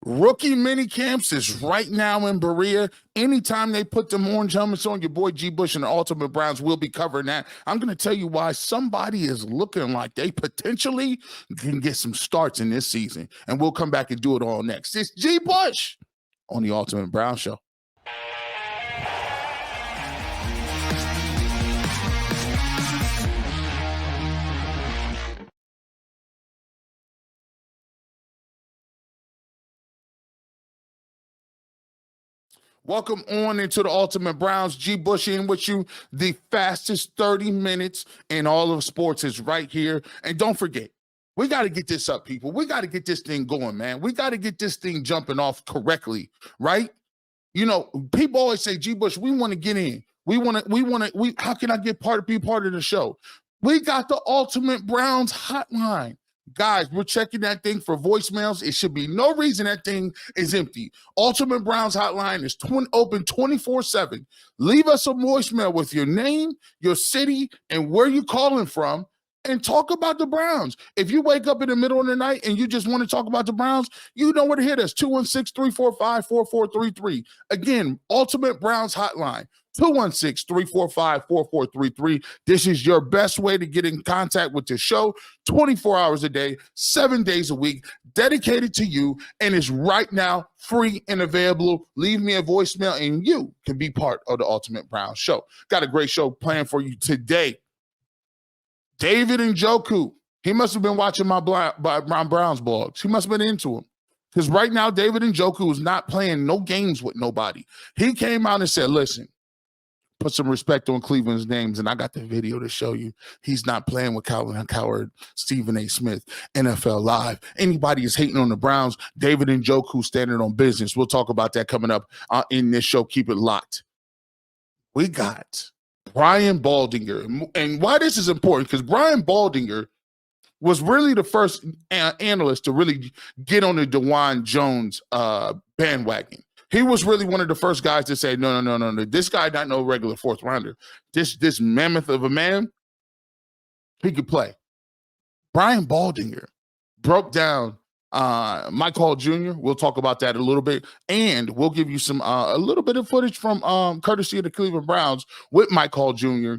Rookie mini camps is right now in Berea. Anytime they put them orange helmets on, your boy G. Bush and the Ultimate Browns will be covering that. I'm going to tell you why somebody is looking like they potentially can get some starts in this season. And we'll come back and do it all next. It's G. Bush on the Ultimate Brown Show. Welcome on into the Ultimate Browns. G. Bush in with you. The fastest 30 minutes in all of sports is right here. And don't forget, we got to get this up, people. We got to get this thing going, man. We got to get this thing jumping off correctly, right? You know, people always say, G. Bush, we want to get in. How can I be part of the show? We got the Ultimate Browns hotline. Guys, we're checking that thing for voicemails. It should be no reason that thing is empty. Ultimate Browns hotline is open 24/7. Leave us a voicemail with your name, your city, and where you're calling from, and talk about the Browns. If you wake up in the middle of the night and you just want to talk about the Browns, you know where to hit us, 216-345-4433. Again, Ultimate Browns hotline. 216-345-4433. This is your best way to get in contact with the show 24 hours a day, 7 days a week, dedicated to you, and is right now free and available. Leave me a voicemail and you can be part of the Ultimate Brown Show. Got a great show planned for you today. David Njoku, he must have been watching my Browns blogs. He must have been into him. Because right now, David Njoku is not playing no games with nobody. He came out and said, listen, put some respect on Cleveland's names, and I got the video to show you. He's not playing with Colin Cowherd, Stephen A. Smith, NFL Live. Anybody is hating on the Browns, David Njoku standing on business. We'll talk about that coming up in this show. Keep it locked. We got Brian Baldinger. And why this is important, because Brian Baldinger was really the first analyst to really get on the DeJuan Jones bandwagon. He was really one of the first guys to say, no. This guy not no regular fourth rounder. This mammoth of a man, he could play. Brian Baldinger broke down Mike Hall Jr. We'll talk about that a little bit. And we'll give you some a little bit of footage from courtesy of the Cleveland Browns with Mike Hall Jr.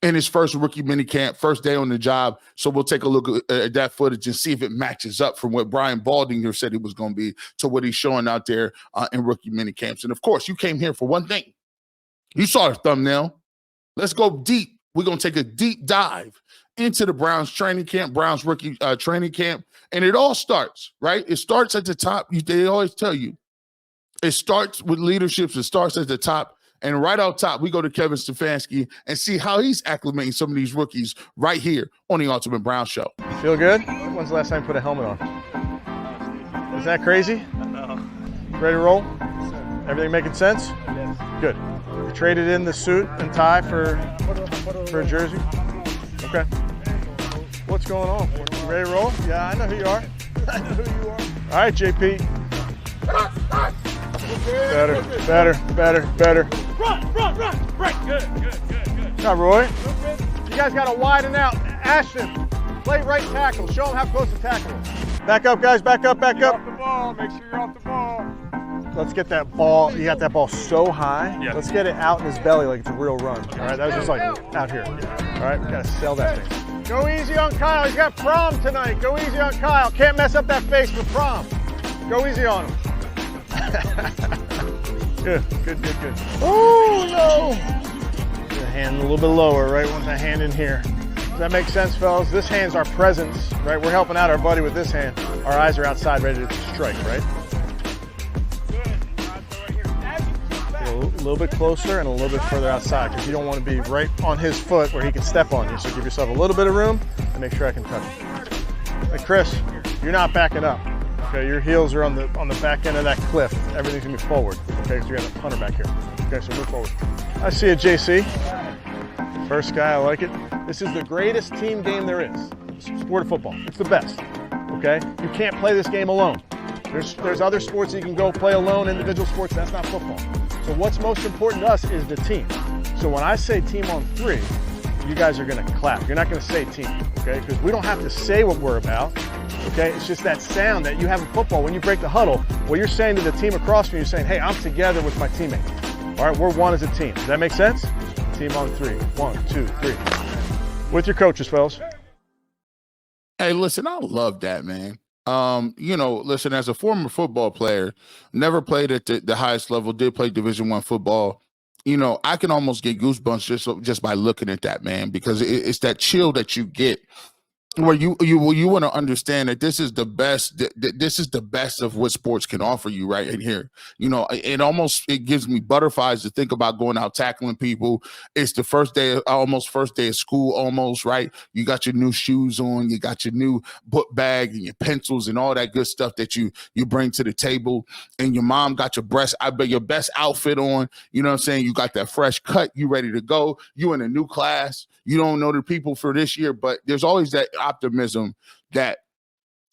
in his first rookie minicamp, first day on the job. So we'll take a look at that footage and see if it matches up from what Brian Baldinger said he was going to be to what he's showing out there in rookie minicamps. And, of course, you came here for one thing. You saw the thumbnail. Let's go deep. We're going to take a deep dive into the Browns training camp, Browns rookie training camp. And it all starts, right? It starts at the top. They always tell you. It starts with leadership. It starts at the top. And right out top, we go to Kevin Stefanski and see how he's acclimating some of these rookies right here on the Ultimate Brown Show. Feel good? When's the last time you put a helmet on? Is that crazy? No. Ready to roll? Yes, sir. Everything making sense? Yes. Good. You traded in the suit and tie for a jersey? Okay. What's going on? You ready to roll? Yeah, I know who you are. I know who you are. All right, JP. Better. Run! Right, good. Now, Roy, you guys got to widen out. Ashton, play right tackle. Show them how close to tackle him. Back up, guys, back up. Off the ball, make sure you're off the ball. Let's get that ball. You got that ball so high. Yeah. Let's get it out in his belly like it's a real run. All right, that was just like out here. All right, we got to sell that thing. Go easy on Kyle. He's got prom tonight. Go easy on Kyle. Can't mess up that face for prom. Go easy on him. Good. Oh, no. Get the hand a little bit lower, right? Want that hand in here. Does that make sense, fellas? This hand's our presence, right? We're helping out our buddy with this hand. Our eyes are outside, ready to strike, right? Get a little bit closer and a little bit further outside because you don't want to be right on his foot where he can step on you. So give yourself a little bit of room and make sure I can touch him. Hey, Chris, you're not backing up. Okay, your heels are on the back end of that cliff. Everything's gonna be forward. Okay, because you got a punter back here. Okay, so move forward. I see it, JC. First guy, I like it. This is the greatest team game there is. Sport of football. It's the best. Okay, you can't play this game alone. There's other sports that you can go play alone, individual sports. That's not football. So what's most important to us is the team. So when I say team on three, you guys are going to clap. You're not going to say team, okay? Because we don't have to say what we're about, okay? It's just that sound that you have in football. When you break the huddle, what you're saying to the team across from you, you're saying, hey, I'm together with my teammates. All right, we're one as a team. Does that make sense? Team on 3. 1, 2, 3. With your coaches, fellas. Hey, listen, I love that, man. Listen, as a former football player, never played at the highest level, did play Division I football. I can almost get goosebumps just by looking at that, man, because it's that chill that you get where you want to understand that this is the best. This is the best of what sports can offer you right in here. It gives me butterflies to think about going out tackling people. It's the first day of school, almost, right? You got your new shoes on, you got your new book bag and your pencils and all that good stuff that you bring to the table. And your mom got your best outfit on. You know what I'm saying? You got that fresh cut. You ready to go. You in a new class. You don't know the people for this year, but there's always that optimism that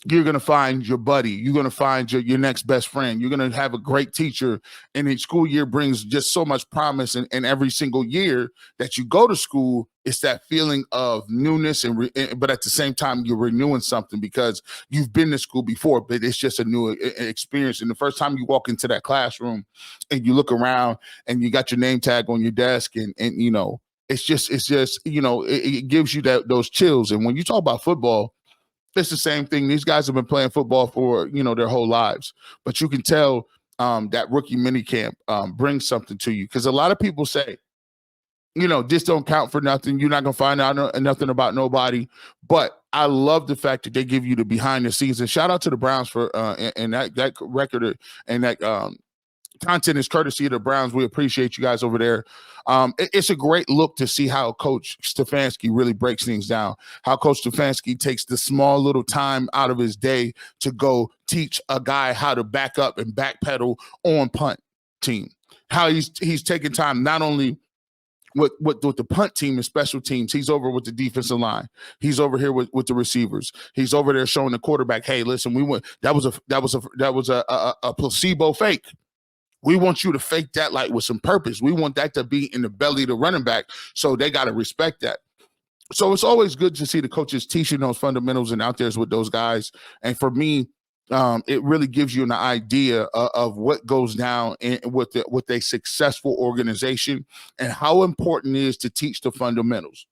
you're going to find your buddy. You're going to find your next best friend. You're going to have a great teacher. And the school year brings just so much promise. And every single year that you go to school, it's that feeling of newness. But at the same time, you're renewing something because you've been to school before, but it's just a new experience. And the first time you walk into that classroom and you look around and you got your name tag on your desk and it's just it gives you those chills. And when you talk about football, it's the same thing. These guys have been playing football for their whole lives, but you can tell that rookie minicamp brings something to you, because a lot of people say, this don't count for nothing. You're not gonna find out nothing about nobody. But I love the fact that they give you the behind the scenes. And shout out to the Browns for and that record and that content is courtesy of the Browns. We appreciate you guys over there. It's a great look to see how Coach Stefanski really breaks things down, how Coach Stefanski takes the small little time out of his day to go teach a guy how to back up and backpedal on punt team, how he's taking time not only with the punt team and special teams. He's over with the defensive line. He's over here with the receivers. He's over there showing the quarterback, hey, listen, that was a placebo fake. We want you to fake that like with some purpose. We want that to be in the belly of the running back. So they got to respect that. So it's always good to see the coaches teaching those fundamentals and out there with those guys. And for me, it really gives you an idea of what goes down with a successful organization and how important it is to teach the fundamentals.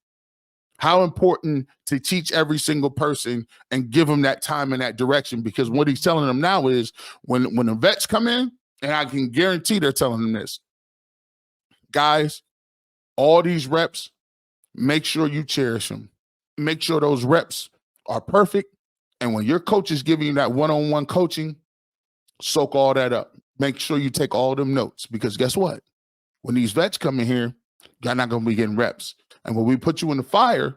How important to teach every single person and give them that time and that direction, because what he's telling them now is when the vets come in, and I can guarantee they're telling them this, guys, all these reps, make sure you cherish them. Make sure those reps are perfect. And when your coach is giving you that one-on-one coaching, soak all that up. Make sure you take all them notes, because guess what? When these vets come in here, you're not going to be getting reps. And when we put you in the fire,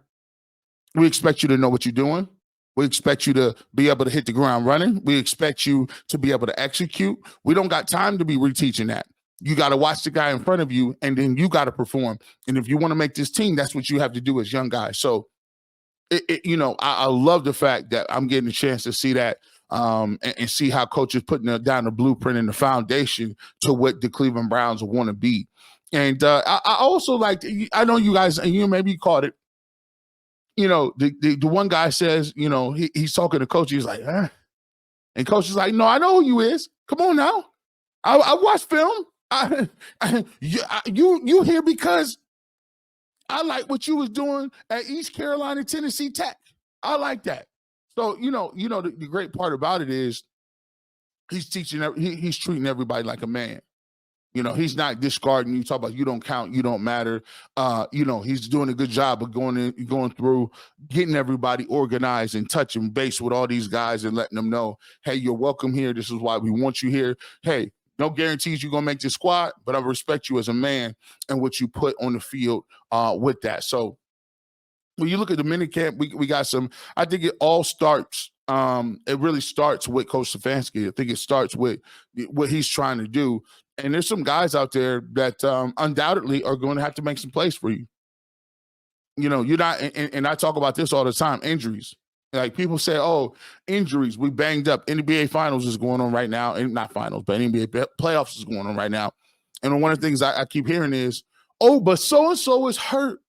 we expect you to know what you're doing. We expect you to be able to hit the ground running. We expect you to be able to execute. We don't got time to be reteaching that. You got to watch the guy in front of you, and then you got to perform. And if you want to make this team, that's what you have to do as young guys. So, I love the fact that I'm getting a chance to see that and see how coaches putting down the blueprint and the foundation to what the Cleveland Browns want to be. And I also I know you guys, and maybe caught it. The one guy says, he's talking to coach. He's like, and coach is like, no, I know who you is. Come on now. I watch film. You here because I like what you was doing at East Carolina, Tennessee Tech. I like that. So, the great part about it is he's treating everybody like a man. He's not discarding you. Talk about you don't count, you don't matter. He's doing a good job of going through, getting everybody organized and touching base with all these guys and letting them know, hey, you're welcome here. This is why we want you here. Hey, no guarantees you're gonna make the squad, but I respect you as a man and what you put on the field with that. So when you look at the minicamp, we got some. I think it all starts. It really starts with Coach Stefanski. I think it starts with what he's trying to do. And there's some guys out there that undoubtedly are going to have to make some plays for you. You're not, and I talk about this all the time, injuries. Like people say, oh, injuries, we banged up. NBA Finals is going on right now. And not finals, but NBA playoffs is going on right now. And one of the things I keep hearing is, oh, but so-and-so is hurt.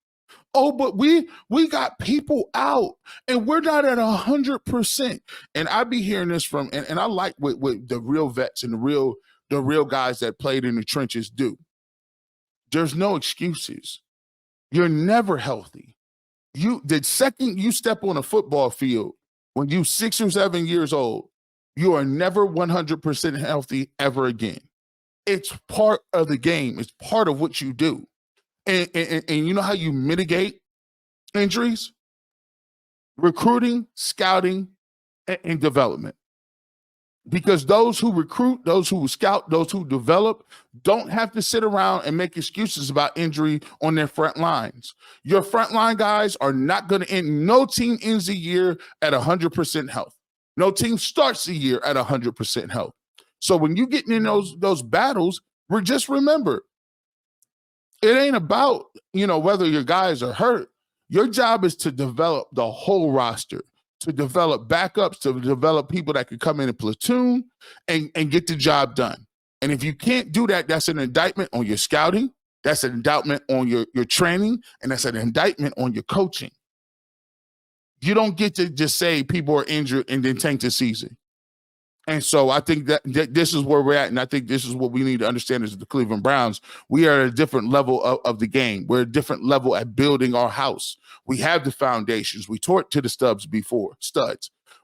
Oh, but we got people out and we're not at 100%. And I be hearing this from, and I like what the real vets and the real guys that played in the trenches do. There's no excuses. You're never healthy. The second you step on a football field, when you 6 or 7 years old, you are never 100% healthy ever again. It's part of the game. It's part of what you do. And you know how you mitigate injuries? Recruiting, scouting, and development. Because those who recruit, those who scout, those who develop don't have to sit around and make excuses about injury on their front lines. Your front line guys are not going to end. No team ends the year at 100% health. No team starts the year at 100% health. So when you get in those battles, just remember, it ain't about, whether your guys are hurt. Your job is to develop the whole roster, to develop backups, to develop people that can come in a platoon and get the job done. And if you can't do that, that's an indictment on your scouting, that's an indictment on your training, and that's an indictment on your coaching. You don't get to just say people are injured and then tank the season. And so I think that this is where we're at, and I think this is what we need to understand as the Cleveland Browns. We are at a different level of the game. We're at a different level at building our house. We have the foundations. We tore it to the studs.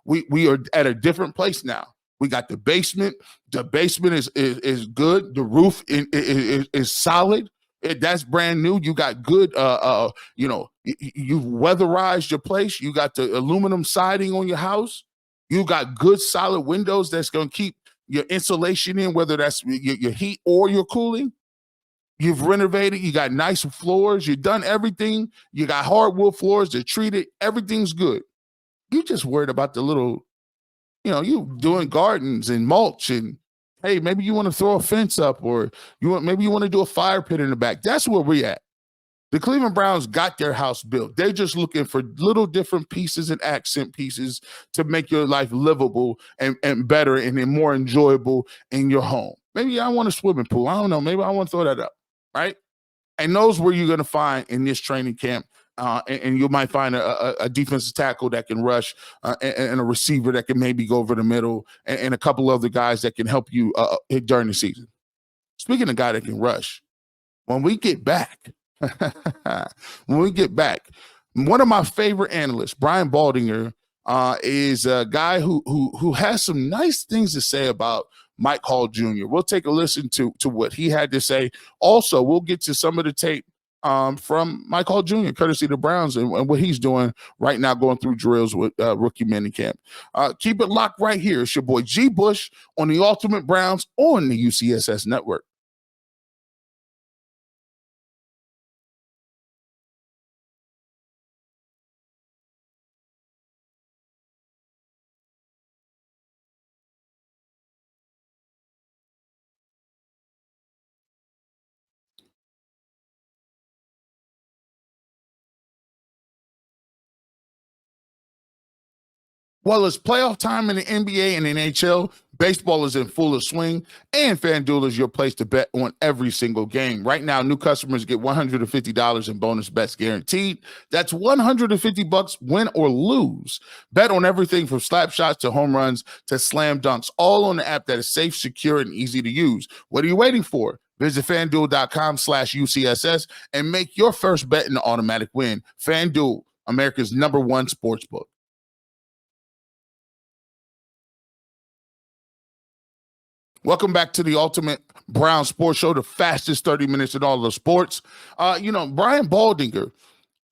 We are at a different place now. We got the basement. The basement is good. The roof is solid. That's brand new. You got good, you've weatherized your place. You got the aluminum siding on your house. You got good solid windows that's going to keep your insulation in, whether that's your heat or your cooling. You've renovated. You got nice floors. You've done everything. You got hardwood floors. They're treated. Everything's good. You just worried about the little, you doing gardens and mulch and, hey, maybe you want to throw a fence up or maybe you want to do a fire pit in the back. That's where we're at. The Cleveland Browns got their house built. They're just looking for little different pieces and accent pieces to make your life livable and better and more enjoyable in your home. Maybe I want a swimming pool. I don't know. Maybe I want to throw that up, right? And those where you're going to find in this training camp. And you might find a defensive tackle that can rush and a receiver that can maybe go over the middle and a couple other guys that can help you during the season. Speaking of guy that can rush, when we get back, one of my favorite analysts, Brian Baldinger, is a guy who has some nice things to say about Mike Hall Jr. We'll take a listen to what he had to say. Also, we'll get to some of the tape from Mike Hall Jr., courtesy of the Browns, and what he's doing right now, going through drills with rookie minicamp. Keep it locked right here. It's your boy G. Bush on the Ultimate Browns on the UCSS Network. Well, it's playoff time in the NBA and NHL. Baseball is in full swing, and FanDuel is your place to bet on every single game. Right now, new customers get $150 in bonus bets guaranteed. That's $150 win or lose. Bet on everything from slap shots to home runs to slam dunks, all on the app that is safe, secure, and easy to use. What are you waiting for? Visit FanDuel.com/UCSS and make your first bet an automatic win. FanDuel, America's #1 sportsbook. Welcome back to the Ultimate Brown Sports Show, the fastest 30 minutes in all of the sports. Brian Baldinger,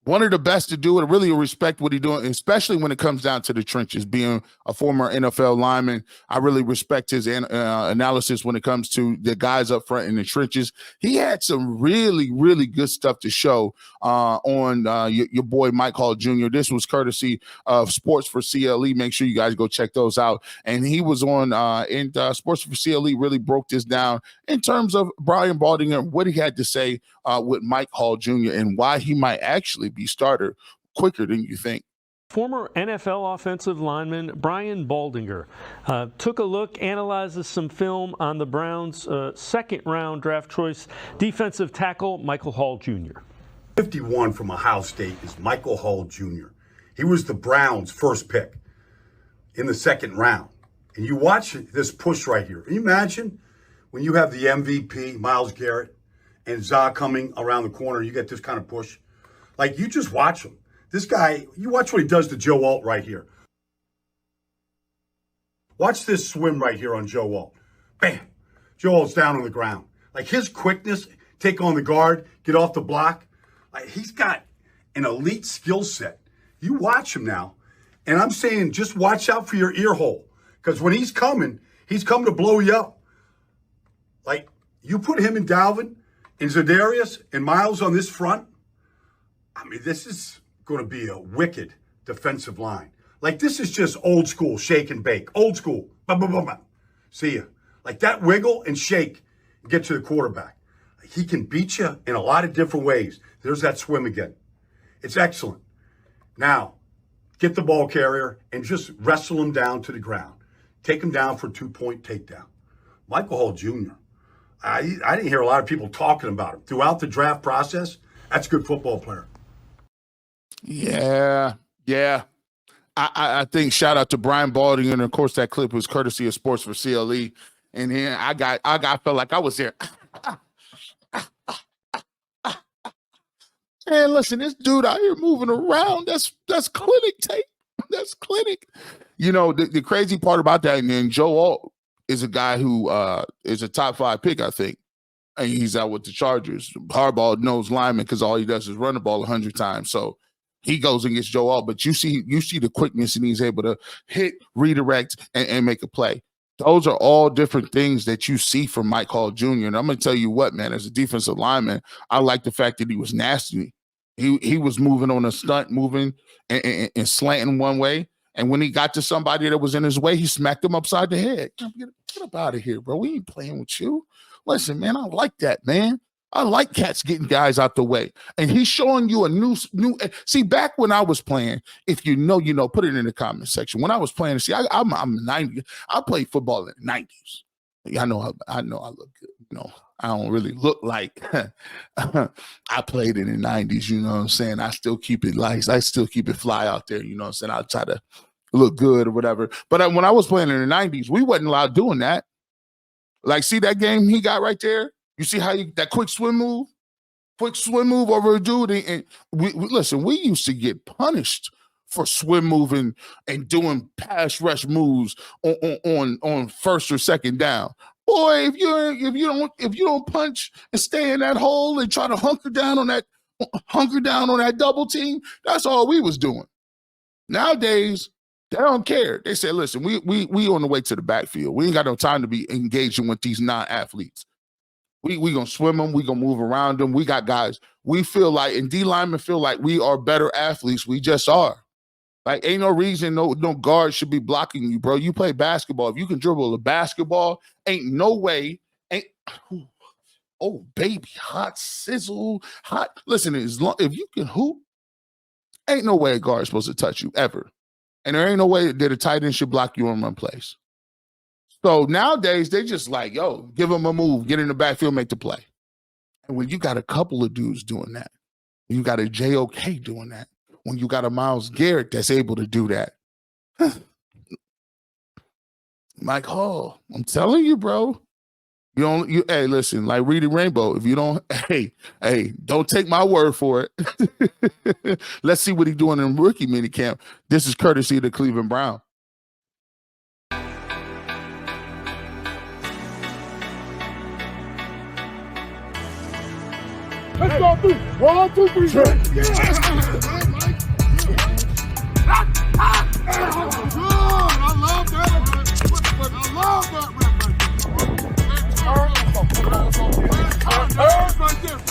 one of the best to do it. I really respect what he's doing, especially when it comes down to the trenches. Being a former NFL lineman, I really respect his analysis when it comes to the guys up front in the trenches. He had some really, really good stuff to show on your boy Mike Hall Jr. This was courtesy of Sports for CLE. Make sure you guys go check those out. And he was on in Sports for CLE, really broke this down in terms of Brian Baldinger, what he had to say with Mike Hall Jr. and why he might actually be starter quicker than you think. Former NFL offensive lineman Brian Baldinger took a look, analyzes some film on the Browns' second-round draft choice defensive tackle Michael Hall Jr. 51 from Ohio State is Michael Hall Jr. He was the Browns' first pick in the second round. And you watch this push right here. Can you imagine when you have the MVP, Myles Garrett, and Za coming around the corner, you get this kind of push? Like, you just watch him. This guy, you watch what he does to Joe Alt right here. Watch this swim right here on Joe Alt. Bam! Joe Alt's down on the ground. Like, his quickness, take on the guard, get off the block. Like, he's got an elite skill set. You watch him now, and I'm saying just watch out for your ear hole, because when he's coming to blow you up. Like, you put him and Dalvin and Za'Darius and Miles on this front, I mean, this is going to be a wicked defensive line. Like, this is just old school shake and bake. Old school. Bah, bah, bah, bah. See ya. Like, that wiggle and shake and get to the quarterback. He can beat you in a lot of different ways. There's that swim again. It's excellent. Now, get the ball carrier and just wrestle him down to the ground. Take him down for a 2-point takedown. Michael Hall Jr., I didn't hear a lot of people talking about him. Throughout the draft process, that's a good football player. Yeah. I think shout out to Brian Baldinger, and of course that clip was courtesy of Sports for CLE. And then I felt like I was there. Man, listen, this dude out here moving around, that's clinic tape. That's clinic. You know, the crazy part about that, and then Joe Alt is a guy who is a top 5 pick, I think. And he's out with the Chargers. Harbaugh knows lineman because all he does is run the ball 100 times. So he goes and gets Joe Alt, but you see the quickness, and he's able to hit, redirect, and make a play. Those are all different things that you see from Mike Hall Jr. And I'm going to tell you what, man, as a defensive lineman, I like the fact that he was nasty. He was moving on a stunt, moving and slanting one way. And when he got to somebody that was in his way, he smacked him upside the head. Get up out of here, bro. We ain't playing with you. Listen, man, I like that, man. I like cats getting guys out the way. And he's showing you a new. See, back when I was playing, if you know, put it in the comment section. When I was playing, see, I'm 90. I played football in the 90s. I know I look good. I don't really look like I played in the 90s, you know what I'm saying? I still keep it light. I still keep it fly out there, you know what I'm saying? I'll try to look good or whatever. But when I was playing in the 90s, we wasn't allowed doing that. Like, see that game he got right there? You see how that quick swim move over a dude? And we used to get punished for swim moving and doing pass rush moves on first or second down. Boy, if you don't punch and stay in that hole and try to hunker down on that double team, that's all we was doing. Nowadays, they don't care. They say, listen, we on the way to the backfield. We ain't got no time to be engaging with these non-athletes. We gonna swim them. We gonna move around them. We got guys. We feel like, and D linemen feel like we are better athletes. We just are. Like, ain't no reason no guard should be blocking you, bro. You play basketball. If you can dribble a basketball, ain't no way. Oh, baby, hot sizzle, hot. Listen, if you can hoop, ain't no way a guard is supposed to touch you ever. And there ain't no way that a tight end should block you in one place. So nowadays, they just like, yo, give them a move, get in the backfield, make the play. And when you got a couple of dudes doing that, when you got a JOK doing that, when you got a Myles Garrett that's able to do that, Mike Hall, I'm telling you, bro. Hey, listen, like Reading Rainbow, if you don't, hey, don't take my word for it. Let's see what he's doing in rookie minicamp. This is courtesy of the Cleveland Brown. Let's go through. 1, 2, 3, 4. I love that.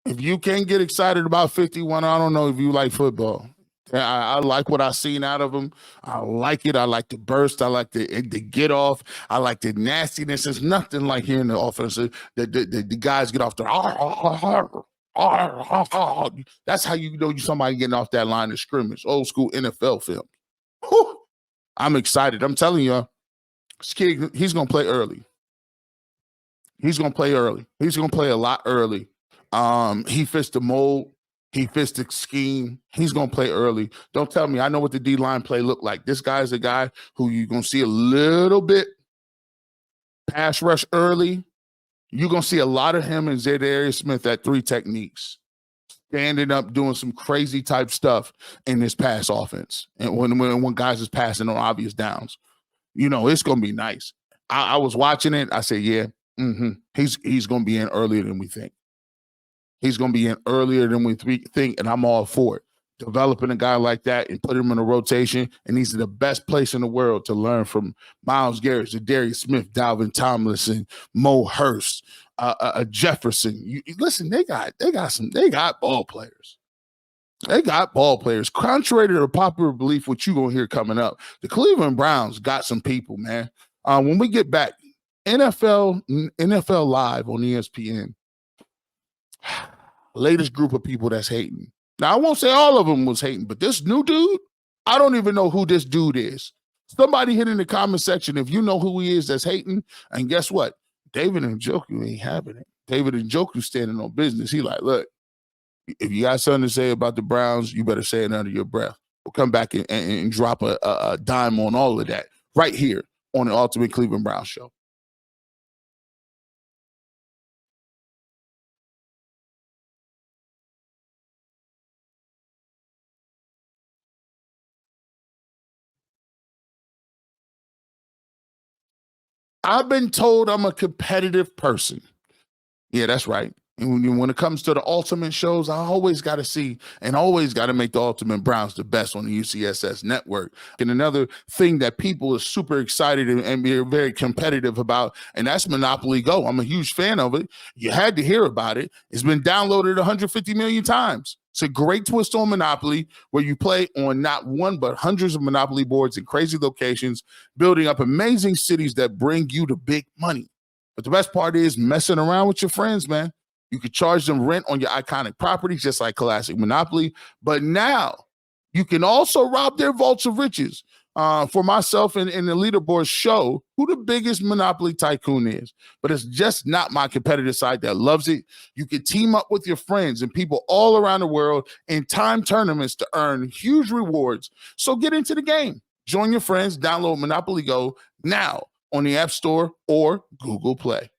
If you can't get excited about 51, I don't know if you like football. I like what I've seen out of him. I like it. I like the burst. I like the get off. I like the nastiness. There's nothing like hearing the offense. The guys get off the That's how you know you somebody getting off that line of scrimmage. Old school NFL film. Whew. I'm excited. I'm telling you, this kid, he's gonna play early. He's gonna play early. He's gonna play a lot early. He fits the mold. He fits the scheme. He's gonna play early. Don't tell me. I know what the D-line play look like. This guy is a guy who you're gonna see a little bit pass rush early. You're gonna see a lot of him and Zadarius Smith at 3 techniques, standing up, doing some crazy type stuff in this pass offense. And when guys is passing on obvious downs, it's gonna be nice. I was watching it. I said, yeah, he's gonna be in earlier than we think. He's going to be in earlier than we think, and I'm all for it. Developing a guy like that and putting him in a rotation, and he's in the best place in the world to learn from Myles Garrett, Zadarius Smith, Dalvin Tomlinson, Mo Hurst, Jefferson. Listen, they got ball players. They got ball players. Contrary to the popular belief, what you're going to hear coming up, the Cleveland Browns got some people, man. When we get back, NFL Live on ESPN, latest group of people that's hating. Now, I won't say all of them was hating, but this new dude, I don't even know who this dude is. Somebody hit in the comment section if you know who he is that's hating. And guess what? David Njoku ain't having it. David Njoku standing on business. He like, look, if you got something to say about the Browns, you better say it under your breath. We'll come back and drop a dime on all of that right here on the Ultimate Cleveland Browns Show. I've been told I'm a competitive person. Yeah, that's right. And when it comes to the ultimate shows, I always got to see and always got to make the Ultimate Browns the best on the UCSS network. And another thing that people are super excited and very competitive about, and that's Monopoly Go. I'm a huge fan of it. You had to hear about it. It's been downloaded 150 million times. It's a great twist on Monopoly where you play on not one but hundreds of Monopoly boards in crazy locations, building up amazing cities that bring you the big money. But the best part is messing around with your friends, man. You could charge them rent on your iconic properties, just like classic Monopoly. But now you can also rob their vaults of riches. For myself and the leaderboard show who the biggest Monopoly tycoon is. But it's just not my competitive side that loves it. You can team up with your friends and people all around the world in time tournaments to earn huge rewards. So get into the game. Join your friends. Download Monopoly Go now on the App Store or Google Play.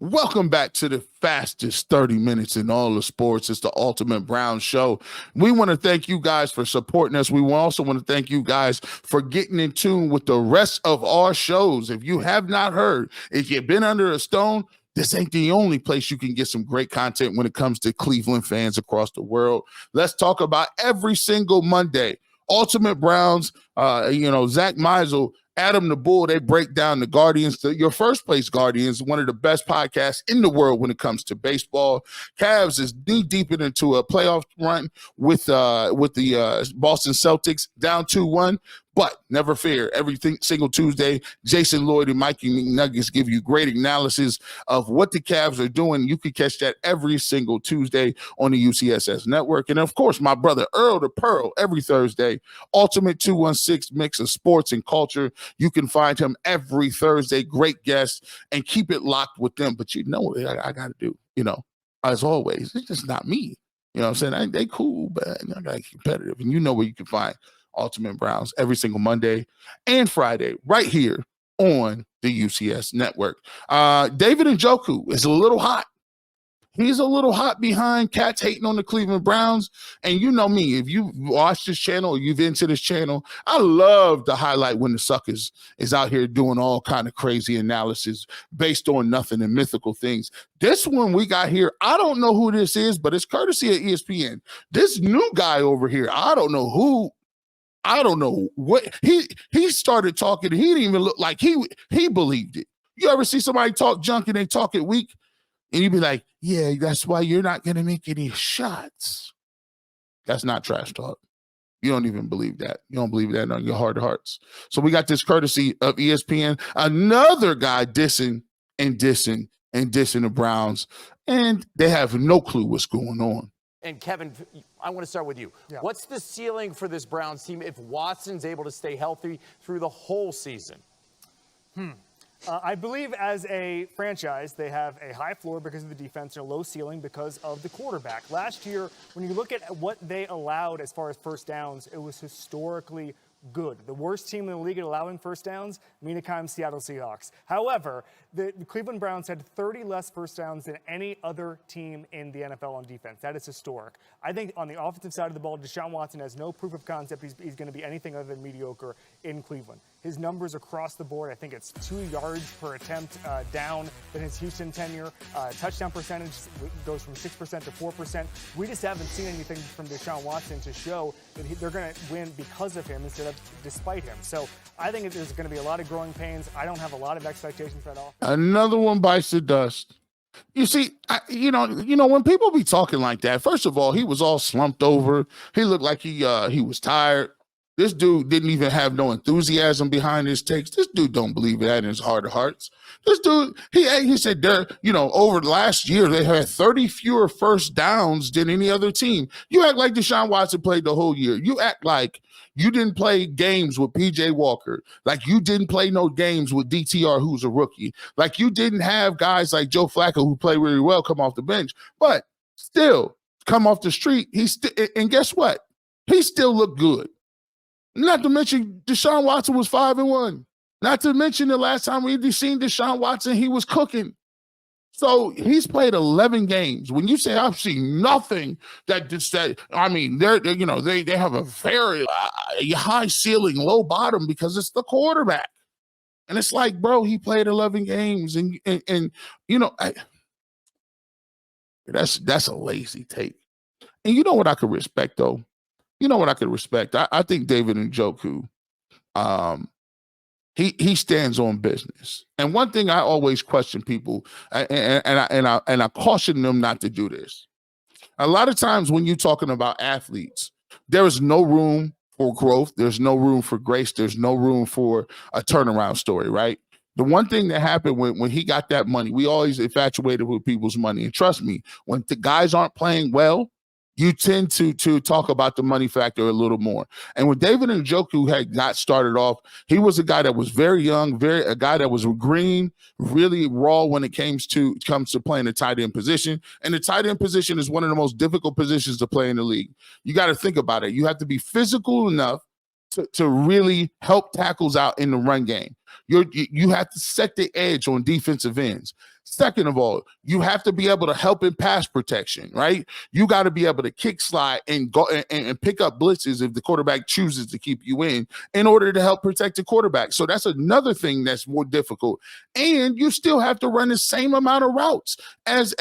Welcome back to the fastest 30 minutes in all of sports. It's the Ultimate Browns Show. We want to thank you guys for supporting us. We also want to thank you guys for getting in tune with the rest of our shows. If you have not heard, if you've been under a stone, this ain't the only place you can get some great content when it comes to Cleveland fans across the world. Let's talk about every single Monday. Ultimate Browns, Zach Meisel, Adam the Bull, they break down the Guardians, your first place Guardians, one of the best podcasts in the world when it comes to baseball. Cavs is knee deep into a playoff run with the Boston Celtics down 2-1. But never fear, every single Tuesday, Jason Lloyd and Mikey McNuggets give you great analysis of what the Cavs are doing. You can catch that every single Tuesday on the UCSS network. And, of course, my brother Earl the Pearl every Thursday, Ultimate 216 mix of sports and culture. You can find him every Thursday. Great guests, and keep it locked with them. But you know what I got to do, as always. It's just not me. You know what I'm saying? They cool, but I got to be competitive. And you know where you can find Ultimate Browns every single Monday and Friday right here on the UCS network. David Njoku is a little hot. He's a little hot behind cats hating on the Cleveland Browns. And you know me, if you watch this channel or you've into this channel, I love to highlight when the suckers is out here doing all kind of crazy analysis based on nothing and mythical things. This one we got here, I don't know who this is, but it's courtesy of ESPN. This new guy over here, I don't know what he started talking. He didn't even look like he believed it. You ever see somebody talk junk and they talk it weak? And you be like, yeah, that's why you're not going to make any shots. That's not trash talk. You don't even believe that. You don't believe that on your heart of hearts. So we got this courtesy of ESPN. Another guy dissing and dissing the Browns, and they have no clue what's going on. And Kevin, I want to start with you. Yeah. What's the ceiling for this Browns team if Watson's able to stay healthy through the whole season? I believe as a franchise, they have a high floor because of the defense and a low ceiling because of the quarterback. Last year, when you look at what they allowed as far as first downs, it was historically good. The worst team in the league at allowing first downs, Minicamp, Seattle Seahawks. However, the Cleveland Browns had 30 less first downs than any other team in the NFL on defense. That is historic. I think on the offensive side of the ball, Deshaun Watson has no proof of concept he's going to be anything other than mediocre in Cleveland. His numbers across the board, I think it's 2 yards per attempt down than his Houston tenure. Touchdown percentage goes from 6% to 4%. We just haven't seen anything from Deshaun Watson to show that they're going to win because of him instead of despite him. So I think there's going to be a lot of growing pains. I don't have a lot of expectations for that offense. Another one bites the dust. You see, when people be talking like that, first of all, he was all slumped over. He looked like he was tired. This dude didn't even have no enthusiasm behind his takes. This dude don't believe that in his heart of hearts. This dude, he said, over last year, they had 30 fewer first downs than any other team. You act like Deshaun Watson played the whole year. You act like you didn't play games with PJ Walker. Like you didn't play no games with DTR, who's a rookie. Like you didn't have guys like Joe Flacco, who play really well, come off the bench. But still, come off the street, and guess what? He still looked good. Not to mention Deshaun Watson was 5-1. Not to mention the last time we seen Deshaun Watson, he was cooking. So he's played 11 games. When you say I've seen nothing they have a very high ceiling, low bottom because it's the quarterback. And it's like, bro, he played 11 games, and that's a lazy take. And you know what I could respect though? You know what I could respect? I think David Njoku, he stands on business. And one thing I always question people, and I caution them not to do this. A lot of times when you're talking about athletes, there is no room for growth. There's no room for grace. There's no room for a turnaround story, right? The one thing that happened when he got that money, we always infatuated with people's money. And trust me, when the guys aren't playing well, you tend to talk about the money factor a little more. And when David Njoku had got started off, he was a guy that was very young, a guy that was green, really raw when it comes to playing the tight end position. And the tight end position is one of the most difficult positions to play in the league. You got to think about it. You have to be physical enough to really help tackles out in the run game. You have to set the edge on defensive ends. Second of all, you have to be able to help in pass protection, right? You got to be able to kick slide and go and pick up blitzes if the quarterback chooses to keep you in order to help protect the quarterback. So that's another thing that's more difficult. And you still have to run the same amount of routes as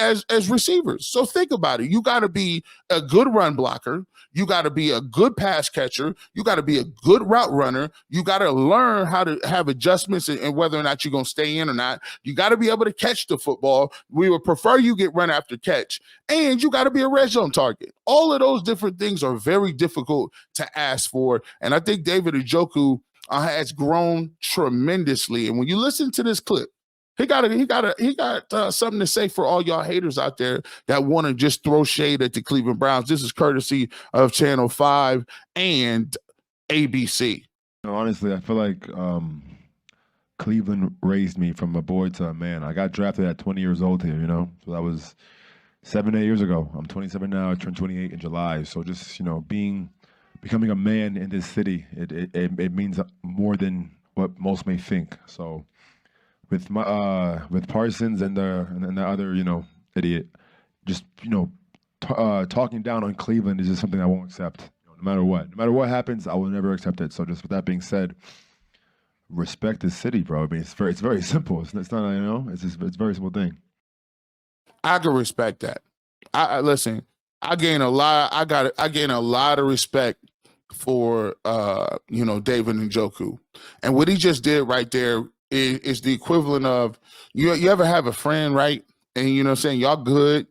receivers. So think about it. You got to be a good run blocker. You got to be a good pass catcher. You got to be a good route runner. You got to learn how to have adjustments and whether or not you're going to stay in or not. You got to be able to catch the football. We would prefer you get run after catch. And you got to be a red zone target. All of those different things are very difficult to ask for. And I think David Njoku has grown tremendously. And when you listen to this clip, he got something to say for all y'all haters out there that want to just throw shade at the Cleveland Browns. This is courtesy of Channel 5 and ABC. Honestly, I feel like Cleveland raised me from a boy to a man. I got drafted at 20 years old here, So that was 7-8 years ago. I'm 27 now. I turned 28 in July. So just, becoming a man in this city, it means more than what most may think. So with Parsons and the other, idiot, just, talking down on Cleveland is just something I won't accept. No matter what happens, I will never accept it. So just with that being said, respect the city, bro. I mean, it's very simple. It's not, it's a very simple thing. I can respect that. I listen. I gain a lot of respect for David Njoku, and what he just did right there is the equivalent of you ever have a friend, right? And you know what I'm saying, y'all good,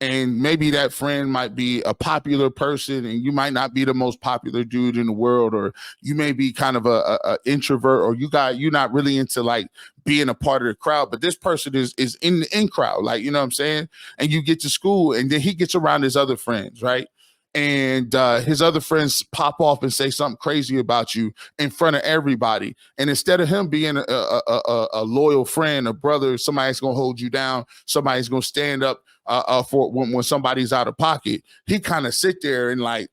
And maybe that friend might be a popular person and you might not be the most popular dude in the world, or you may be kind of a introvert, or you're not really into like being a part of the crowd, but this person is in the in crowd, like, you know what I'm saying? And you get to school and then he gets around his other friends, right? And his other friends pop off and say something crazy about you in front of everybody. And instead of him being a loyal friend, a brother, somebody's going to hold you down, somebody's going to stand up for when somebody's out of pocket, he kind of sit there and like,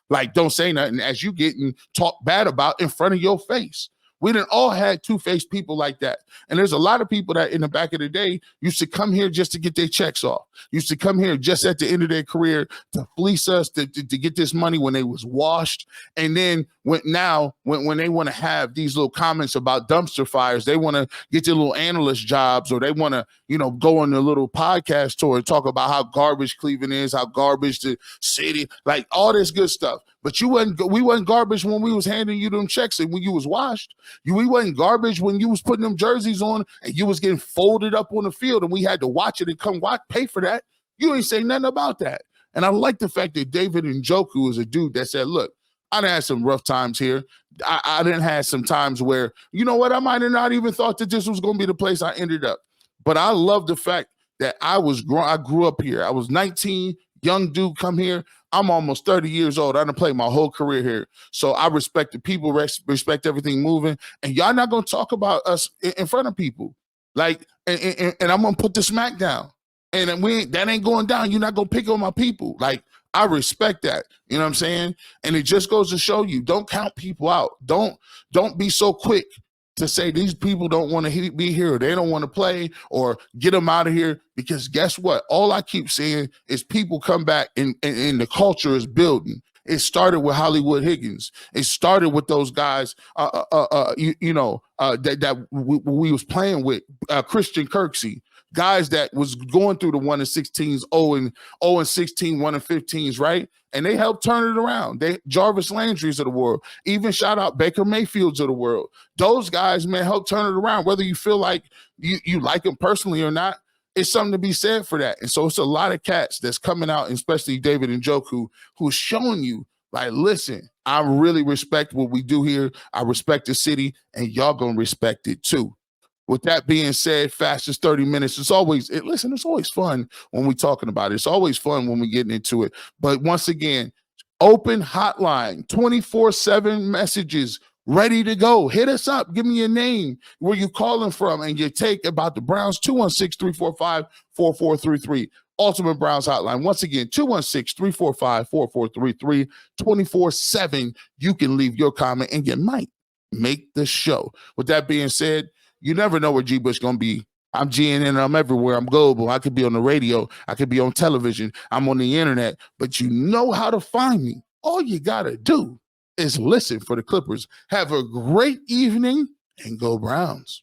like don't say nothing as you getting talked bad about in front of your face. We done all had two-faced people like that. And there's a lot of people that in the back of the day used to come here just to get their checks off, used to come here just at the end of their career to fleece us, to get this money when they was washed. And then when they want to have these little comments about dumpster fires, they want to get their little analyst jobs, or they want to, you know, go on a little podcast tour and talk about how garbage Cleveland is, how garbage the city, like all this good stuff. But we wasn't garbage when we was handing you them checks and when you was washed. We wasn't garbage when you was putting them jerseys on and you was getting folded up on the field and we had to watch it and pay for that. You ain't say nothing about that. And I like the fact that David Njoku is a dude that said, look, I done had some rough times here. I done had some times where, you know what, I might have not even thought that this was going to be the place I ended up. But I love the fact that I grew up here. I was 19, young dude come here. I'm almost 30 years old. I done played my whole career here. So I respect the people, respect everything moving. And y'all not going to talk about us in front of people. Like, and I'm going to put the smack down. And that ain't going down. You're not going to pick on my people. Like, I respect that. You know what I'm saying? And it just goes to show you, don't count people out. Don't be so quick to say these people don't want to be here, or they don't want to play, or get them out of here. Because guess what? All I keep seeing is people come back and the culture is building. It started with Hollywood Higgins. It started with those guys, that we was playing with, Christian Kirksey, guys that was going through the 1-16s, 0-16, 1-15s, right? And they helped turn it around. Jarvis Landry's of the world, even shout out Baker Mayfield's of the world. Those guys, man, help turn it around. Whether you feel like you like them personally or not, it's something to be said for that. And so it's a lot of cats that's coming out, especially David Njoku, who's showing you, like, listen, I really respect what we do here. I respect the city, and y'all gonna respect it too. With that being said, fastest 30 minutes. It's always fun when we're talking about it. It's always fun when we're getting into it. But once again, open hotline, 24/7 messages, ready to go. Hit us up. Give me your name, where you calling from, and your take about the Browns, 216-345-4433. Ultimate Browns Hotline. Once again, 216-345-4433, 24/7. You can leave your comment, and you might make the show. With that being said, you never know where G Bush gonna be. I'm GNN, I'm everywhere. I'm global. I could be on the radio. I could be on television. I'm on the internet. But you know how to find me. All you gotta do is listen for the Clippers. Have a great evening and go Browns.